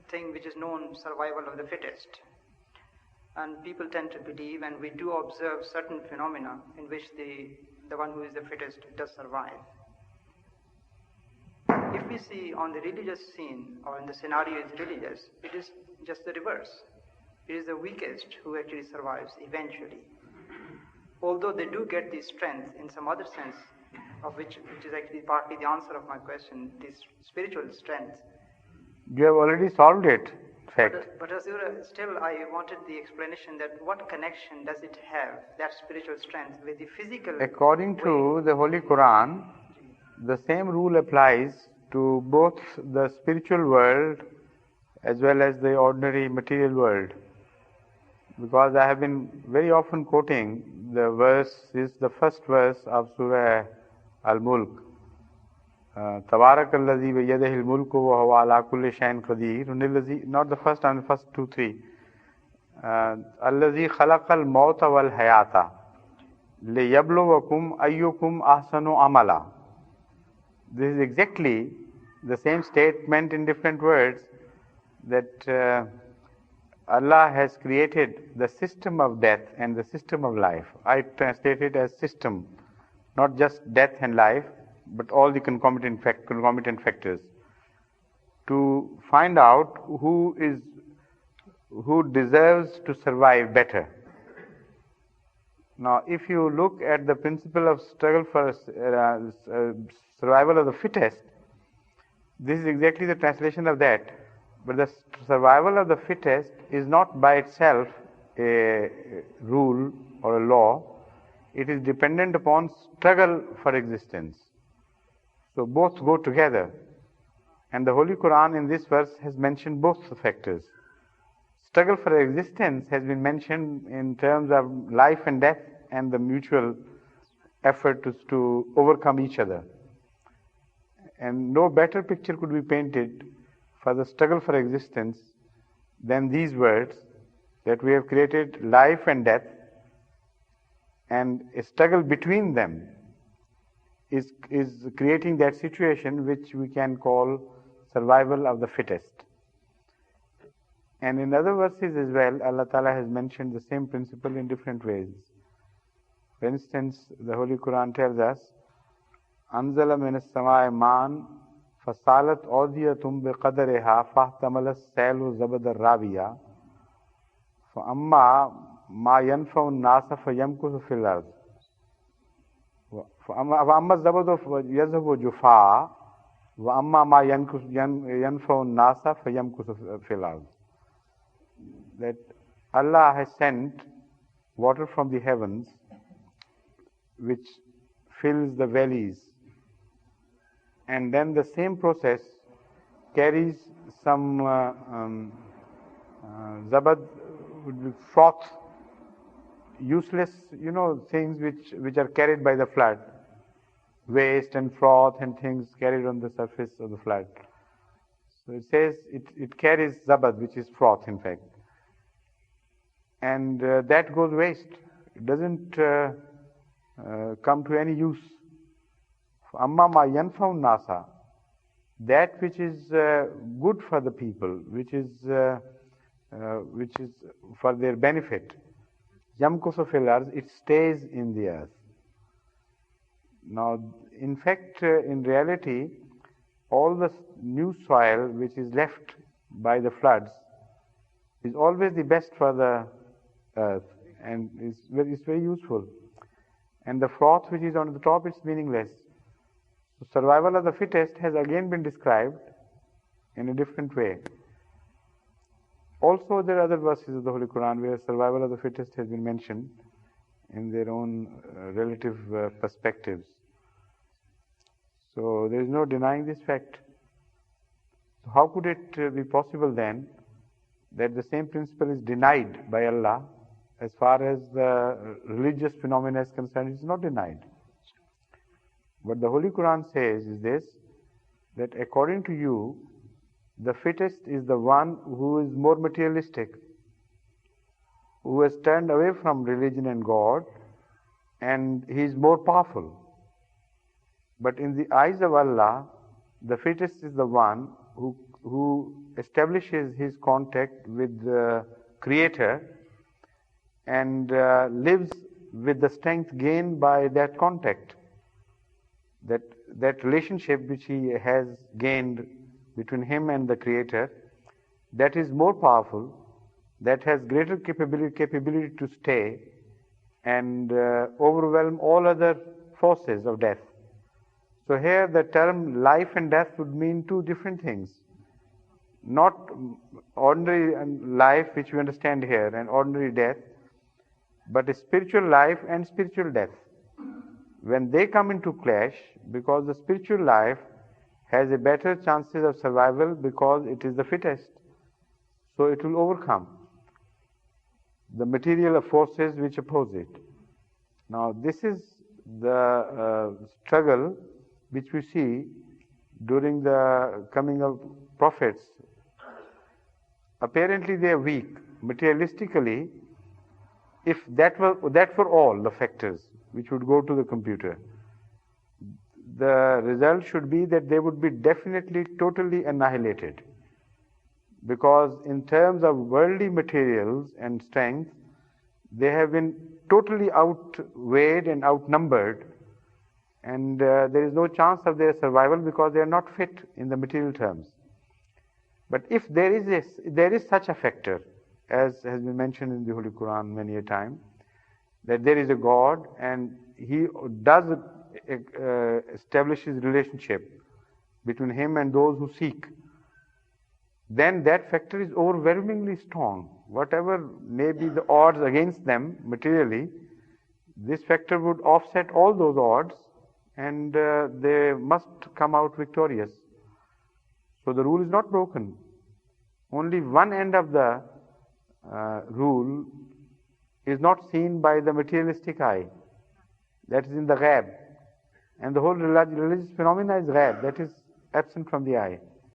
thing which is known, survival of the fittest. And people tend to believe, and we do observe certain phenomena in which the one who is the fittest does survive. If we see on the religious scene, or in the scenario is religious, it is just the reverse. It is the weakest who actually survives eventually. Although they do get the strength in some other sense, of which is actually partly the answer of my question, this spiritual strength. You have already solved it, in fact. But Hazur, still I wanted the explanation that what connection does it have, that spiritual strength, with the physical According to the Holy Quran, the same rule applies to both the spiritual world as well as the ordinary material world. Because I have been very often quoting the verse, is the first verse of Surah Al-Mulk. Tabarakalladhi biyadihil mulku wa huwa ala kulli shay'in qadir. Not the first and the first 2, 3. Alladhi khalaqal mawta wal hayata liyabluwakum ayyukum ahsanu amala. This is exactly the same statement in different words, that Allah has created the system of death and the system of life. I translate it as system, not just death and life, but all the concomitant factors, to find out who deserves to survive better. Now, if you look at the principle of struggle for survival of the fittest, this is exactly the translation of that. But the survival of the fittest is not by itself a rule or a law. It is dependent upon struggle for existence. So both go together. And the Holy Quran in this verse has mentioned both the factors. Struggle for existence has been mentioned in terms of life and death and the mutual effort to overcome each other. And no better picture could be painted for the struggle for existence than these words, that we have created life and death, and a struggle between them is creating that situation which we can call survival of the fittest. And in other verses as well, Allah Ta'ala has mentioned the same principle in different ways. For instance, the Holy Quran tells us, أنزل من السماء ماء فسالت أودية بقدرها فاحتمل السيل زبد الرابية فأما ما ينفع الناس فيمكث في الأرض فأما الزبد يذهب جفاء وأما ما ينفع الناس فيمكث في الأرض. That Allah has sent water from the heavens which fills the valleys, and then the same process carries some zabad, would be froth, useless, things which are carried by the flood, waste and froth and things carried on the surface of the flood. So it says it carries zabad, which is froth in fact, and that goes waste. It doesn't come to any use. Amma ma yanfa'u nasa, that which is good for the people, which is for their benefit, yamkusu fil ard, it stays in the earth. Now, in fact, in reality, all the new soil which is left by the floods is always the best for the earth, and it's very useful. And the froth which is on the top, it's meaningless. So survival of the fittest has again been described in a different way. Also, there are other verses of the Holy Quran where survival of the fittest has been mentioned in their own relative perspectives. So there is no denying this fact. So how could it be possible then that the same principle is denied by Allah as far as the religious phenomena is concerned? It is not denied. What the Holy Quran says is this, that according to you, the fittest is the one who is more materialistic, who has turned away from religion and God, and he is more powerful. But in the eyes of Allah, the fittest is the one who who establishes his contact with the Creator and lives with the strength gained by that contact, that relationship which he has gained between him and the Creator, that is more powerful, that has greater capability to stay and overwhelm all other forces of death. So here the term life and death would mean two different things. Not ordinary life which we understand here and ordinary death, but a spiritual life and spiritual death. When they come into clash, because the spiritual life has a better chances of survival because it is the fittest, so it will overcome the material forces which oppose it. Now this is the struggle which we see during the coming of prophets. Apparently they are weak. Materialistically, if that were all the factors which would go to the computer, the result should be that they would be definitely totally annihilated. Because in terms of worldly materials and strength, they have been totally outweighed and outnumbered, and there is no chance of their survival because they are not fit in the material terms. But if there is such a factor, as has been mentioned in the Holy Quran many a time, that there is a God and He does establish His relationship between Him and those who seek, then that factor is overwhelmingly strong. Whatever may be the odds against them materially, this factor would offset all those odds and they must come out victorious. So the rule is not broken. Only one end of the rule is not seen by the materialistic eye. That is in the ghaib. And the whole religious phenomena is ghaib. That is absent from the eye.